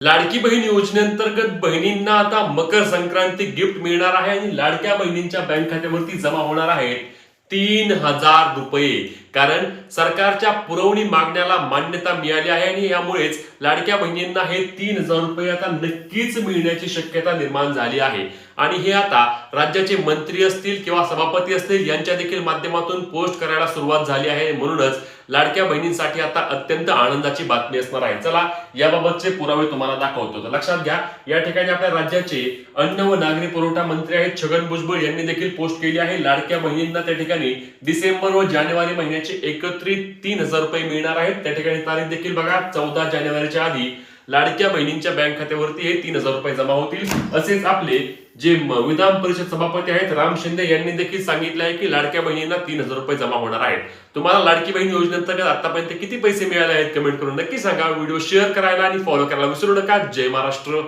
लाडकी बहीण योजनेअंतर्गत बहिणींना आता मकर संक्रांती गिफ्ट मिळणार आहे आणि लाडक्या बहिणींच्या बँक खात्यावरती जमा होणार आहेत 3,000 रुपये. कारण सरकारच्या पुरवणी मागण्याला मान्यता मिळाली आहे आणि यामुळेच लाडक्या बहिणींना हे 3,000 रुपये आता नक्कीच मिळण्याची शक्यता निर्माण झाली आहे. आणि हे आता राज्याचे मंत्री असतील किंवा सभापती असतील यांच्या देखील माध्यमातून पोस्ट करायला सुरुवात झाली आहे. म्हणूनच लाडक्या बहिणींसाठी आता अत्यंत आनंदाची बातमी असणार आहे. चला याबाबतचे पुरावे तुम्हाला दाखवतो. तर लक्षात घ्या, या ठिकाणी आपल्या राज्याचे अन्न व नागरी पुरवठा मंत्री आहेत छगन भुजबळ यांनी देखील पोस्ट केली आहे. लाडक्या बहिणींना त्या ठिकाणी डिसेंबर व जानेवारी महिन्याचे एकत्रित 3,000 रुपये मिळणार आहेत. त्या ठिकाणी तारीख देखील बघा, 14 जानेवारीच्या आधी लाडक्या बहिणींच्या बँक खात्यावरती हे 3,000 रुपये जमा होतील. असेच आपले जे विधान परिषद सभापती आहेत राम शिंदे यांनी देखील सांगितलं आहे की लाडक्या बहिणींना 3,000 रुपये जमा होणार आहेत. तुम्हाला लाडकी बहीण योजनेअंतर्गत आतापर्यंत किती पैसे मिळाले आहेत कमेंट करून नक्की सांगा. व्हिडिओ शेअर करायला आणि फॉलो करायला विसरू नका. जय महाराष्ट्र.